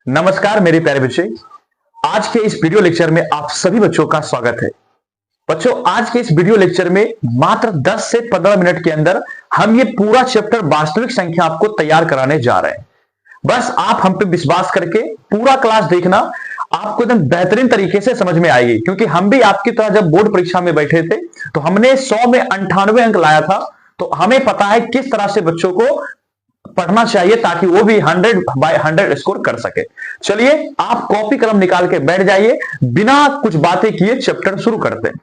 नमस्कार मेरे प्यारे बच्चे। आज के इस वीडियो लेक्चर में आप सभी बच्चों का स्वागत है। बच्चों, आज के इस वीडियो लेक्चर में मात्र 10 से 15 मिनट के अंदर हम ये पूरा चैप्टर वास्तविक संख्या आपको तैयार कराने जा रहे हैं। बस आप हम पे विश्वास करके पूरा क्लास देखना, आपको एकदम बेहतरीन तरीके से समझ में आएगी। क्योंकि हम भी आपकी तरह जब बोर्ड परीक्षा में बैठे थे तो हमने 100 में 98 अंक लाया था, तो हमें पता है किस तरह से बच्चों को पढ़ना चाहिए ताकि वो भी 100 बाय 100 स्कोर कर सके। चलिए, आप कॉपी कलम निकाल के बैठ जाइए, बिना कुछ बातें किए चैप्टर शुरू करते हैं।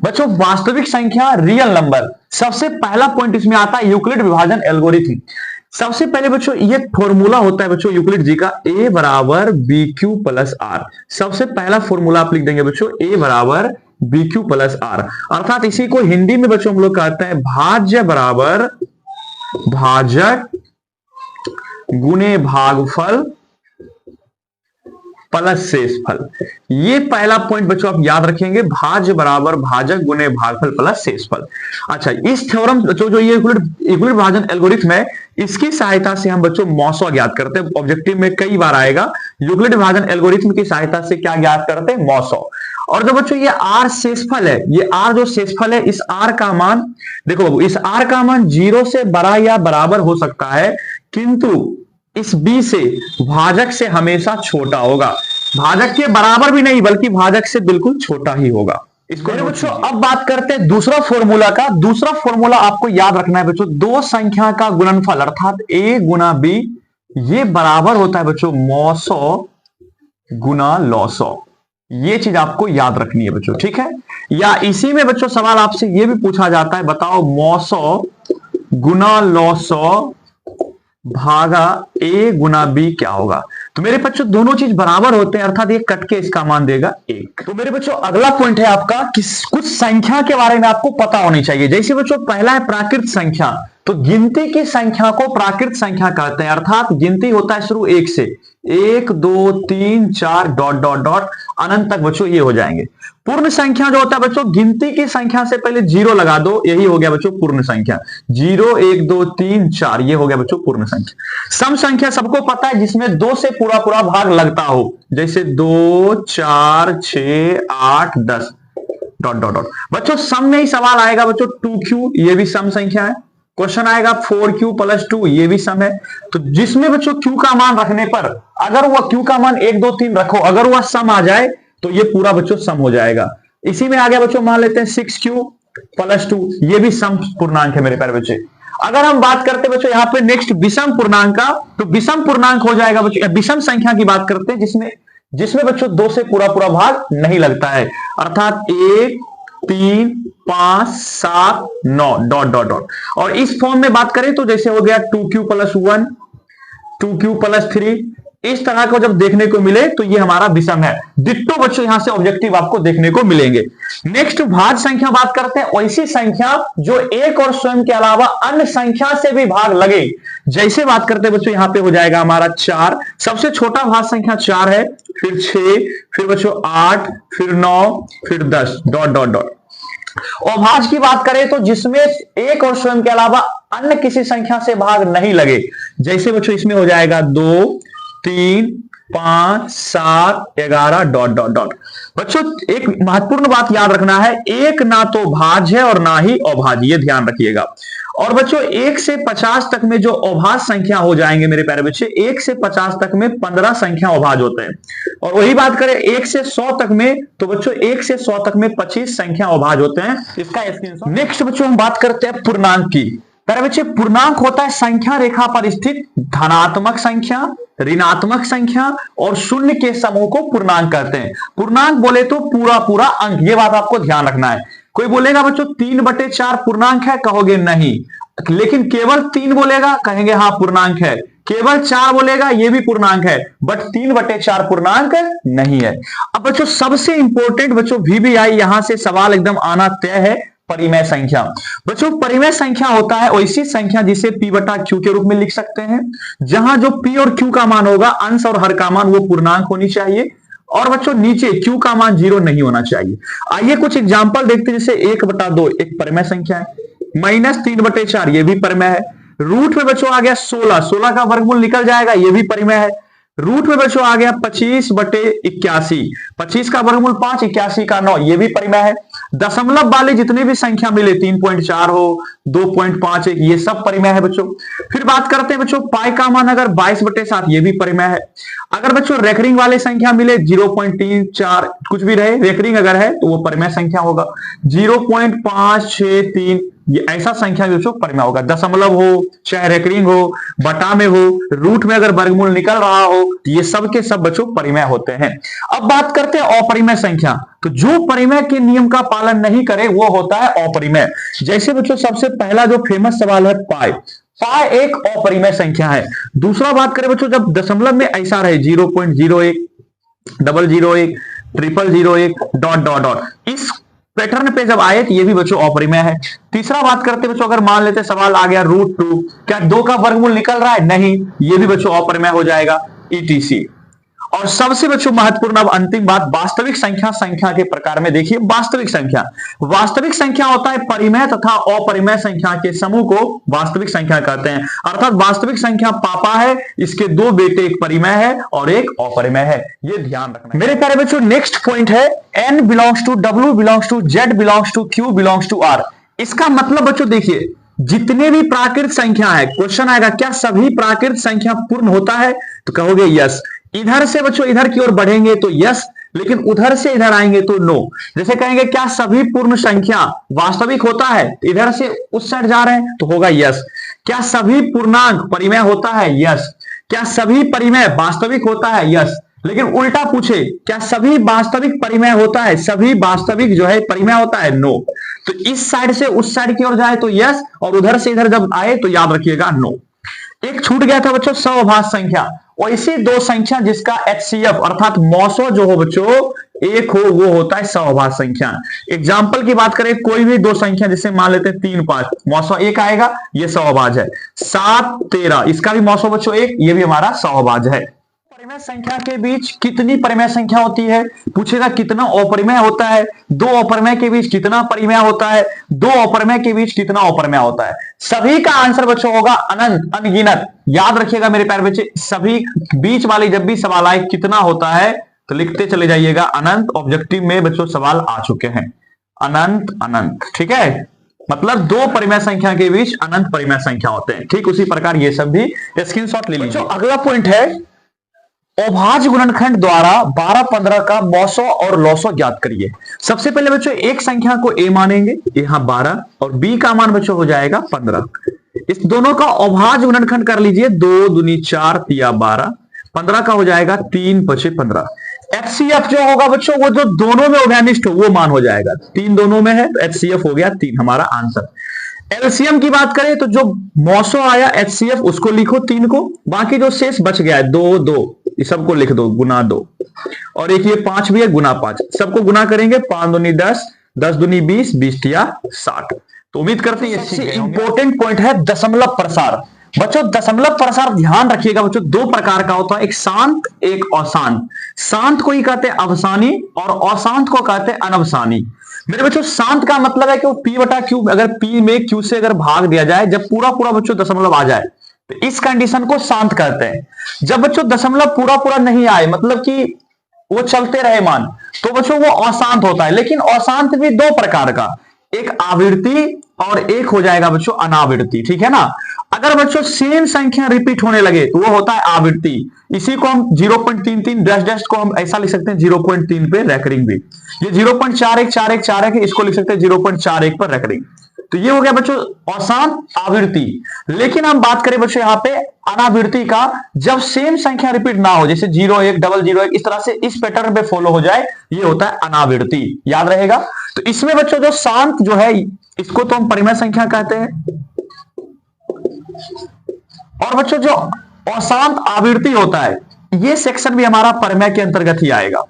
बच्चों, वास्तविक संख्या, रियल नंबर, सबसे पहला पॉइंट इसमें आता है यूक्लिड विभाजन एल्गोरिथम। सबसे पहले बच्चों ये फॉर्मूला होता है बच्चों यूक्लिड जी का, a बराबर बी क्यू प्लस आर। सबसे पहला फॉर्मूला आप लिख देंगे बच्चों, a बराबर बी क्यू प्लस आर। अर्थात इसी को हिंदी में बच्चों हम लोग कहते हैं भाज्य बराबर भाजक गुणे भागफल प्लस शेषफल। ये पहला पॉइंट बच्चों आप याद रखेंगे, भाज्य बराबर भाजक गुणे भागफल प्लस शेषफल। अच्छा, इस थ्योरम बच्चों जो ये यूक्लिड विभाजन एल्गोरिथम है, इसकी सहायता से हम बच्चों मौसो ज्ञात करते हैं। ऑब्जेक्टिव में कई बार आएगा, यूक्लिड विभाजन एल्गोरिथम की सहायता से क्या ज्ञात करते हैं, मौसो। और जो बच्चों ये आर शेषफल है, ये आर जो शेषफल है, इस आर का मान देखो बाबू, इस आर का मान 0 से बड़ा या बराबर हो सकता है, किंतु इस बी से भाजक से हमेशा छोटा होगा। भाजक के बराबर भी नहीं बल्कि भाजक से बिल्कुल छोटा ही होगा। इसको बच्चों अब बात करते हैं दूसरा फॉर्मूला का। दूसरा फॉर्मूला आपको याद रखना है बच्चों, दो संख्या का गुणनफल अर्थात a गुना b, ये बराबर होता है बच्चों मौसो गुना लौसो। ये चीज आपको याद रखनी है बच्चों, ठीक है। या इसी में बच्चों सवाल आपसे ये भी पूछा जाता है, बताओ मौसो गुना लौसो भागा a गुना b क्या होगा। तो मेरे बच्चों दोनों चीज बराबर होते हैं, अर्थात ये कट के इसका मान देगा 1। तो मेरे बच्चों अगला पॉइंट है आपका कि कुछ संख्या के बारे में आपको पता होनी चाहिए। जैसे बच्चों पहला है प्राकृत संख्या, तो गिनती की संख्या को प्राकृत संख्या कहते हैं। अर्थात गिनती होता है शुरू 1 से, 1 2 3 4 डॉट डॉट डॉट अनंत तक बच्चों ये हो जाएंगे। पूर्ण संख्या जो होता है बच्चों, गिनती की संख्या से पहले 0 लगा दो, यही हो गया बच्चों पूर्ण संख्या। 0 1 2 3 4 ये हो गया बच्चों पूर्ण संख्या। सम संख्या सबको पता है, जिसमें 2 से पूरा पूरा भाग लगता हो, जैसे 2 4 6 8 10 डॉट डॉट डॉट। बच्चों सम में ही सवाल आएगा बच्चों 2q, ये भी सम संख्या है। क्वेश्चन आएगा 4q प्लस 2, ये भी सम है। तो जिसमें बच्चों q का मान रखने पर, अगर वह q का मान 1 2 3 रखो, अगर वह सम आ जाए तो ये पूरा बच्चों सम हो जाएगा। इसी में आगे बच्चों मान लेते हैं 6q प्लस 2, ये भी सम पूर्णांक है मेरे प्यारे बच्चे। अगर हम बात करते हैं बच्चों यहाँ पे नेक्स्ट विषम पूर्णांक का, तो विषम पूर्णांक हो जाएगा बच्चों, विषम संख्या की बात करते हैं जिसमें बच्चों 2 से पूरा पूरा भाग नहीं लगता है, अर्थात 1 3 5 7 9 डॉट डॉट डॉट। और इस फॉर्म में बात करें तो जैसे हो गया 2q प्लस 1 2q प्लस 3, इस तरह को जब देखने को मिले तो ये हमारा विषम है। डिट्टो बच्चों यहां से ऑब्जेक्टिव आपको देखने को मिलेंगे। नेक्स्ट भाज्य संख्या बात करते हैं, ऐसी संख्या जो एक और स्वयं के अलावा अन्य संख्या से भी भाग लगे। जैसे बात करते हैं बच्चों यहाँ पे हो जाएगा हमारा 4, सबसे छोटा भाज्य संख्या 4 है, फिर 6, फिर बच्चों 8, फिर 9, फिर 10 डॉट डॉट डॉट। और भाज्य की बात करें तो जिसमें एक और स्वयं के अलावा अन्य किसी संख्या से भाग नहीं लगे, जैसे बच्चों इसमें हो जाएगा 2 3 5 7 11 डॉट डॉट डॉट। बच्चों एक महत्वपूर्ण बात याद रखना है, एक ना तो भाज्य है और ना ही अभाज्य, ये ध्यान रखिएगा। और बच्चों 1 से 50 तक में जो अभाज्य संख्या हो जाएंगे मेरे प्यारे बच्चे, 1 से 50 तक में 15 संख्या अभाज्य होते हैं। और वही बात करें 1 से 100 तक में, तो बच्चों 1 से 100 तक में 25 संख्या अभाज्य होते हैं। इसका स्क्रीनशॉट। नेक्स्ट बच्चों हम बात करते हैं पूर्णांक की। प्यारे बच्चे पूर्णांक होता है संख्या रेखा पर स्थित धनात्मक संख्या, ऋणात्मक संख्या और शून्य के समूह को पूर्णांक कहते हैं। पूर्णांक बोले तो पूरा पूरा अंक, ये बात आपको ध्यान रखना है। कोई बोलेगा बच्चों 3/4 पूर्णांक है, कहोगे नहीं। लेकिन केवल 3 बोलेगा, कहेंगे हाँ पूर्णांक है। केवल 4 बोलेगा, ये भी पूर्णांक है, बट 3/4 पूर्णांक नहीं है। अब बच्चों सबसे इंपॉर्टेंट बच्चों VBI, यहां से सवाल एकदम आना तय है, परिमेय संख्या। बच्चों परिमेय संख्या होता है ऐसी संख्या जिसे p बटा q के रूप में लिख सकते हैं, जहां जो p और q का मान होगा, अंश और हर का मान, वो पूर्णांक होनी चाहिए। और बच्चों नीचे q का मान 0 नहीं होना चाहिए। आइए कुछ एग्जांपल देखते हैं, जैसे 1/2 एक परिमेय संख्या है, -3/4 ये भी परिमेय है। रूट में बच्चों आ गया 16, 16 का वर्गमूल निकल जाएगा, ये भी परिमेय है। रूट में बच्चों आ गया 25/81, 25 का वर्गमूल 5, 81 का 9, ये भी परिमेय है। दशमलव वाले जितने भी संख्या मिले 3.4 हो, 2.51, ये सब परिमेय है बच्चों। फिर बात करते हैं बच्चों पाई का मान अगर 22/7, ये भी परिमेय है। अगर बच्चों रेकरिंग वाले संख्या मिले 0.34 कुछ भी रहे, रेकरिंग अगर है तो वो परिमेय संख्या होगा। 0.563 ये ऐसा संख्या जो परिमेय होगा। दशमलव हो, चाहे रेकरिंग हो, बटा में हो, रूट में अगर वर्गमूल निकल रहा हो, तो ये सब के सब बच्चों परिमेय होते हैं। अब बात करते हैं अपरिमेय संख्या। तो जो परिमेय के नियम का पालन नहीं करे वो होता है अपरिमेय। जैसे बच्चों सबसे पहला जो फेमस सवाल है पाई, पाई एक अपरिमेय संख्या है। दूसरा बात करें बच्चों जब दशमलव में ऐसा रहे 0.01, 001, 0001 डॉट डॉट डॉट, इस पैटर्न पे जब आए तो ये भी बच्चों अपरिमेय है। तीसरा बात करते बच्चों अगर मान लेते सवाल आ गया √2, क्या 2 का वर्गमूल निकल रहा है? नहीं, ये भी बच्चों अपरिमेय हो जाएगा ETC। और सबसे बच्चों महत्वपूर्ण अब अंतिम बात वास्तविक संख्या। संख्या के प्रकार में देखिए वास्तविक संख्या, वास्तविक संख्या होता है परिमेय तथा अपरिमेय संख्या के समूह को वास्तविक संख्या कहते हैं। अर्थात वास्तविक संख्या पापा है, इसके 2 बेटे, एक परिमेय है और एक अपरिमेय है, ये ध्यान रखना। मेरे प्यारे बच्चों नेक्स्ट पॉइंट है n belongs to W belongs to Z belongs to Q belongs to R। इसका मतलब बच्चों देखिए जितने भी प्राकृत संख्या है, क्वेश्चन आएगा क्या सभी प्राकृत संख्या पूर्ण होता है? तो कहोगे यस। इधर से बच्चों इधर की ओर बढ़ेंगे तो यस, लेकिन उधर से इधर आएंगे तो नो। जैसे कहेंगे क्या सभी पूर्ण संख्या वास्तविक होता है? इधर से उस साइड जा रहे हैं तो होगा यस। क्या सभी पूर्णांक परिमेय होता है? यस। क्या सभी परिमेय वास्तविक होता है? यस। लेकिन उल्टा पूछे क्या सभी वास्तविक परिमेय होता है? सभी वास्तविक जो है परिमेय होता है? नो। तो इस साइड से उस साइड की ओर जाए तो यस, और उधर से इधर जब आए तो याद रखिएगा नो। एक छूट गया था बच्चों सहभाज्य संख्या, वैसे दो संख्या जिसका HCF अर्थात मौसो जो हो बच्चों एक हो वो होता है सहभाज्य संख्या। एग्जाम्पल की बात करें कोई भी दो संख्या जैसे मान लेते हैं 3 5, मौसो एक आएगा, ये सहभाज्य है। 7 13 इसका भी मौसो बच्चों एक, ये भी हमारा सहभाज्य है। परिमेय संख्या के बीच कितनी परिमेय संख्या होती है? पूछेगा कितना अपरिमेय होता है? 2 अपरिमेय के बीच कितना परिमेय होता है? 2 अपरिमेय के बीच कितना अपरिमेय होता है? सभी का आंसर बच्चों होगा अनंत, अनगिनत। याद रखिएगा मेरे प्यारे बच्चे, सभी बीच वाली जब भी सवाल आए कितना होता है तो लिखते चले जाइएगा अनंत। ऑब्जेक्टिव में बच्चों सवाल आ चुके हैं अनंत अनंत, ठीक है। मतलब 2 परिमेय संख्या के बीच अनंत परिमेय संख्या होते हैं। ठीक उसी प्रकार ये सब भी स्क्रीनशॉट ले लीजिए। अगला पॉइंट है अभाज्य गुणनखंड द्वारा 12 15 का मौसो और लौसो ज्ञात करिए। सबसे पहले बच्चों एक संख्या को a मानेंगे, यहां 12 और b का मान बच्चों हो जाएगा 15। इस दोनों का अभाज्य गुणनखंड कर लीजिए, 2 दूनी 4 तिया 12, 15 का हो जाएगा 3 5 15। HCF जो होगा बच्चों वो जो दोनों में उभयनिष्ठ हो वो मान हो जाएगा, 3 दोनों में है तो HCF हो गया 3 हमारा आंसर। एलसीएम की बात करें तो जो मौसो आया HCF उसको लिखो 3 को, बाकी जो शेष बच गया है 2 2 इस सबको लिख दो गुना 2, और एक ये 5 भी है गुना 5, सबको गुना करेंगे 5 दूनी 10, 10 दूनी 20, 20 या 60। तो उम्मीद करते हैं ये इंपॉर्टेंट पॉइंट है दशमलव प्रसार। बच्चों दशमलव प्रसार ध्यान रखिएगा बच्चों, 2 प्रकार का होता है, एक शांत एक अशांत। शांत को ही कहते हैं अवसानी और अशांत को कहते हैं अनवसानी। मेरे बच्चों शांत का मतलब है कि वो P बटा Q, अगर P में Q से अगर भाग दिया जाए जब पूरा पूरा बच्चों दशमलव आ जाए तो इस कंडीशन को शांत कहते हैं। जब बच्चों दशमलव पूरा पूरा नहीं आए मतलब कि वो चलते रहे मान, तो बच्चों वो अशांत होता है। लेकिन अशांत भी 2 प्रकार का, एक आवृत्ति और एक हो जाएगा बच्चों अनावृत्ति, ठीक है ना। अगर बच्चों सेम संख्या रिपीट होने लगे तो वो होता है आवृत्ति। इसी को हम 0.33 डैश डैश को हम ऐसा लिख सकते हैं 0.3 पे रेकरिंग भी। ये 0.414141 है, इसको लिख सकते हैं 0.41 पर रेकरिंग। तो ये हो गया बच्चों अशांत आवृत्ति। लेकिन हम बात करें बच्चों यहाँ पे अनावृत्ति का, जब सेम संख्या रिपीट ना हो, जैसे 0 1 001 इस तरह से इस पैटर्न पे फॉलो हो जाए, ये होता है अनावृत्ति। याद रहेगा। तो इसमें बच्चों जो शांत जो है इसको तो हम परिमेय संख्या कहते हैं, और बच्चों जो अशांत आवृत्ति होता है ये सेक्शन भी हमारा परिमेय के अंतर्गत ही आएगा।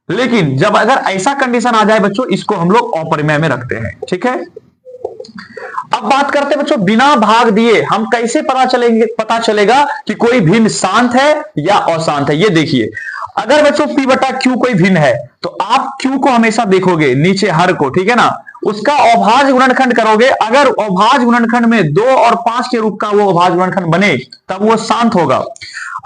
लेकिन जब अगर ऐसा कंडीशन आ जाए बच्चों इसको हम लोग अपरिमेय में रखते हैं, ठीक है। अब बात करते हैं बच्चों बिना भाग दिए हम कैसे पता चलेगा कि कोई भिन्न शांत है या अशांत है। ये देखिए, अगर बच्चों P बटा Q कोई भिन्न है तो आप Q को हमेशा देखोगे नीचे हर को, ठीक है ना, उसका अभाज्य गुणनखंड करोगे। अगर अभाज्य गुणनखंड में 2 और 5 के रूप का वो अभाज्य गुणनखंड बने तब वो शांत होगा।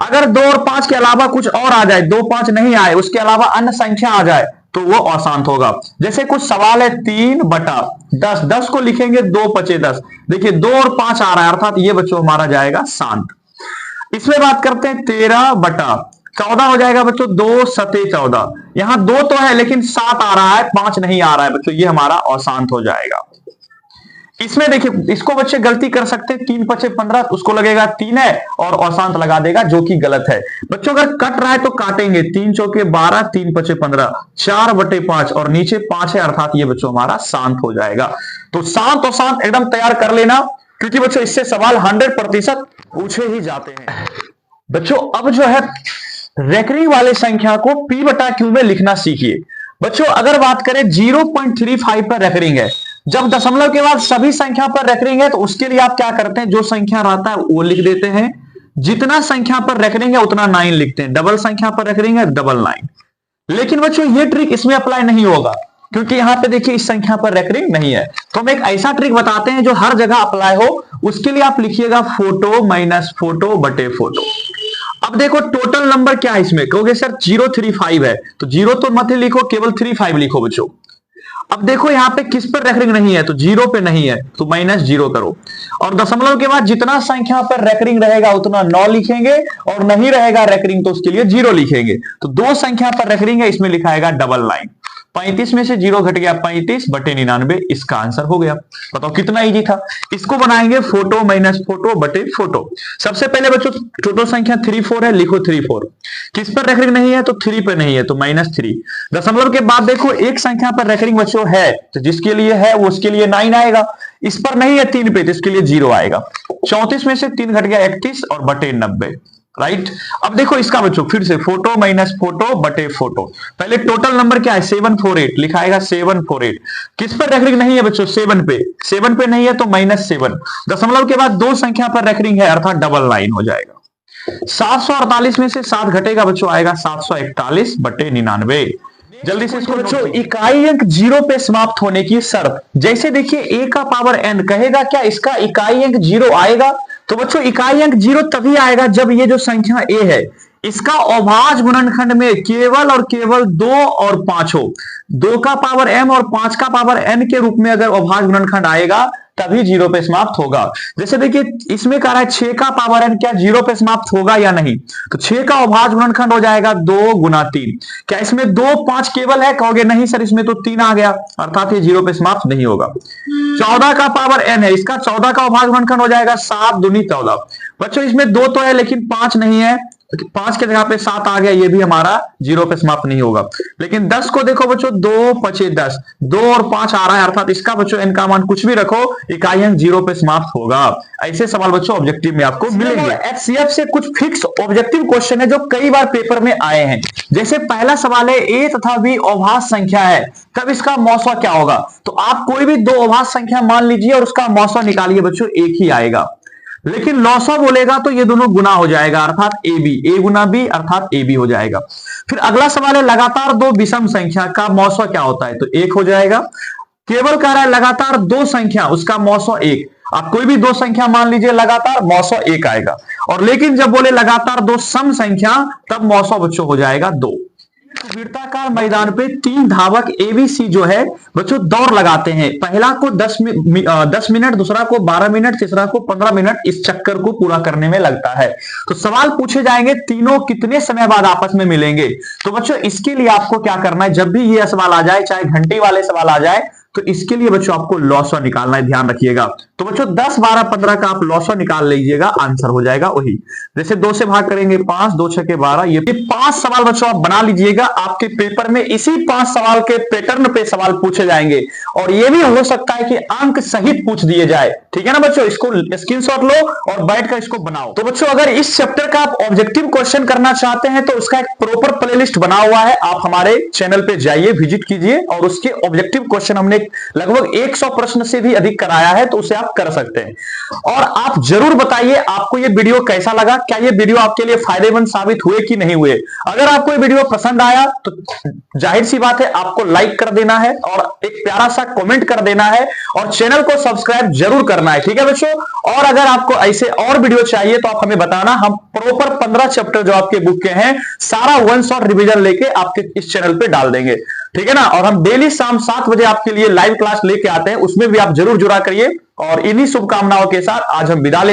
अगर 2 और 5 के अलावा कुछ और आ जाए, 2 5 नहीं आए, उसके अलावा अन्य संख्या आ जाए तो वो अशांत होगा। जैसे कुछ सवाल है 3/10, 10 को लिखेंगे 2 5 10, देखिए 2 और 5 आ रहा है, अर्थात ये बच्चों हमारा जाएगा शांत। इसमें बात करते हैं 13/14 हो जाएगा बच्चों, 2 7 14, यहां 2 तो है लेकिन 7 आ रहा है, 5 नहीं आ रहा है बच्चों, ये हमारा अशांत हो जाएगा। इसमें देखिए इसको बच्चे गलती कर सकते हैं, 3 5 15, उसको लगेगा 3 है और अशांत लगा देगा, जो कि गलत है बच्चों। अगर कट रहा है तो काटेंगे, 3 चौके 12, 3 5 15, 4/5 और नीचे 5 है, अर्थात ये बच्चों हमारा शांत हो जाएगा। तो शांत और शांत एकदम तैयार कर लेना, क्योंकि बच्चों इससे सवाल 100% पूछे ही जाते हैं। बच्चों अब जो है रेकरिंग वाले संख्या को P/Q में लिखना सीखिए। बच्चों अगर बात करें 0.35 पर रेकरिंग है, जब दशमलव के बाद सभी संख्या पर रेकरिंग है तो उसके लिए आप क्या करते हैं, जो संख्या रहता है वो लिख देते हैं, जितना संख्या पर रेकरिंग है उतना 9 लिखते हैं, डबल संख्या पर रेकरिंग है 999। लेकिन बच्चों ये ट्रिक इसमें अप्लाई नहीं होगा, क्योंकि यहां पे देखिए इस संख्या पर रेकरिंग नहीं है। तो हम एक ऐसा ट्रिक बताते हैं जो हर जगह अप्लाई हो, उसके लिए आप लिखिएगा फोटो माइनस फोटो बटे फोटो। अब देखो टोटल नंबर क्या है इसमें, कहोगे सर 035 है, तो 0 तो मत लिखो, केवल 35 लिखो बच्चों। अब देखो यहाँ पे किस पर रेकरिंग नहीं है, तो 0 पे नहीं है, तो -0 करो, और दशमलव के बाद जितना संख्या पर रेकरिंग रहेगा उतना 9 लिखेंगे, और नहीं रहेगा रेकरिंग तो उसके लिए 0 लिखेंगे। तो 2 संख्या पर रेकरिंग है, इसमें लिखाएगा 999। 35 में से 0 घट गया, 35/99, इसका आंसर हो गया। बताओ कितना इजी था। इसको बनाएंगे फोटो माइनस फोटो बटे फोटो। सबसे पहले बच्चों टोटल संख्या 34 है, लिखो 34। किस पर रेकरिंग नहीं है, तो 3 पे नहीं है, तो -3। दशमलव के बाद देखो एक संख्या पर रेकरिंग बच्चों है, तो जिसके लिए है वो उसके लिए 9 आएगा, इस पर नहीं है 3 पे, तो इसके लिए 0 आएगा। 34 में से 3 घट गया 31 और बटे 90, राइट। अब देखो इसका बच्चों फिर से फोटो माइनस फोटो बटे फोटो। पहले टोटल नंबर क्या है 748, लिखाएगा 748। किस पर रेकरिंग नहीं है बच्चों, 7 पे, 7 पे नहीं है तो -7। दशमलव के बाद 2 संख्या पर रेकरिंग है, अर्थात 999 हो जाएगा। 748 में से 7 घटेगा बच्चों, आएगा 741 बटे 99। जल्दी से इसको बच्चों इकाई अंक 0 पे समाप्त होने की शर्त, जैसे देखिए a का पावर n कहेगा क्या इसका इकाई अंक 0 आएगा, तो बच्चों इकाई अंक 0 तभी आएगा जब ये जो संख्या a है इसका अभाज्य गुणनखंड में केवल और केवल 2 और 5 हो। 2 का पावर m और 5 का पावर n के रूप में अगर अभाज्य गुणनखंड आएगा तभी 0 पे समाप्त होगा। जैसे देखिए इसमें कह रहा है 6 का पावर n क्या 0 पे समाप्त होगा या नहीं, तो 6 का अभाज्य गुणनखंड हो जाएगा 2 × 3। क्या इसमें 2 5 केवल है, कहोगे नहीं सर इसमें तो 3 आ गया, अर्थात ये 0 पे समाप्त नहीं होगा। 14 का पावर n है, इसका 14 का अभाज्य गुणनखंड हो जाएगा 7 दूनी 14। बच्चों इसमें 2 तो है लेकिन 5 नहीं है, 5 के जगह पे 7 आ गया, ये भी हमारा 0 पे समाप्त नहीं होगा। लेकिन 10 को देखो बच्चों 2 5 10, 2 और 5 आ रहा है, अर्थात इसका बच्चों n का मान कुछ भी रखो इकाई अंक 0 पे समाप्त होगा। ऐसे सवाल बच्चों ऑब्जेक्टिव में आपको मिलेंगे। एचसीएफ से कुछ फिक्स ऑब्जेक्टिव क्वेश्चन है जो कई बार पेपर में आए हैं। जैसे पहला सवाल है a तथा b अभाज्य संख्या है, तब इसका मौसा क्या होगा, तो आप कोई भी 2 अभाज्य संख्या मान लीजिए और उसका मौसा निकालिए बच्चों, एक ही आएगा। लेकिन लॉसा बोलेगा तो ये दोनों गुना हो जाएगा, अर्थात A B, A Guna B अर्थात ए बी हो जाएगा। फिर अगला सवाल है लगातार 2 विषम संख्या का मौसा क्या होता है, तो 1 हो जाएगा। केवल कह रहा है लगातार 2 संख्या उसका मौसा 1, आप कोई भी 2 संख्या मान लीजिए लगातार मौसा 1 आएगा। और लेकिन जब बोले लगातार 2 सम संख्या तब मौसा बच्चों हो जाएगा 2। वृत्ताकार मैदान पे 3 धावक एबीसी जो है बच्चों दौड़ लगाते हैं, पहला को 10 मिनट, दूसरा को 12 मिनट, तीसरा को 15 मिनट इस चक्कर को पूरा करने में लगता है। तो सवाल पूछे जाएंगे तीनों कितने समय बाद आपस में मिलेंगे, तो बच्चों इसके लिए आपको क्या करना है, जब भी ये सवाल आ जाए, चाहे घंटे वाले सवाल आ जाए, तो इसके लिए बच्चों आपको लॉसा निकालना है, ध्यान रखिएगा। तो बच्चों 10 12 15 का आप लॉसा निकाल लीजिएगा, आंसर हो जाएगा वही। जैसे 2 से भाग करेंगे 5, 2 6 12, ये 5 सवाल बच्चों आप बना लीजिएगा, आपके पेपर में इसी 5 सवाल के पैटर्न पे सवाल पूछे जाएंगे। और ये भी हो सकता है कि अंक सहित पूछ दिए जाए, ठीक है ना बच्चों। इसको स्क्रीनशॉट लो और बैठ कर इसको बनाओ। तो बच्चों अगर इस चैप्टर का आप ऑब्जेक्टिव क्वेश्चन करना चाहते हैं तो उसका एक प्रॉपर प्लेलिस्ट बना हुआ है, आप हमारे चैनल पे जाइए, विजिट कीजिए और उसके ऑब्जेक्टिव क्वेश्चन हमने लगभग 100 प्रश्न से भी अधिक कराया है, तो उसे आप कर सकते हैं। और आप जरूर बताइए आपको ये वीडियो कैसा लगा, क्या ये वीडियो आपके लिए फायदेमंद साबित हुए कि नहीं हुए। अगर आपको ये वीडियो पसंद आया तो जाहिर सी बात है आपको लाइक कर देना है और एक प्यारा सा कमेंट कर देना है और चैनल को सब्सक्राइब जरूर करना है, ठीक है बच्चों। और अगर आपको ऐसे और वीडियो चाहिए तो आप हमें बताना, हम प्रॉपर 15 चैप्टर जो आपके बुक के हैं सारा वन शॉट रिवीजन लेके आपके इस चैनल पे डाल देंगे, ठीक है ना। और हम डेली शाम 7 बजे आपके लिए लाइव क्लास लेके आते हैं, उसमें भी आप जरूर जुड़ा करिए। और इन्हीं शुभकामनाओं के साथ आज हम विदा लेते हैं।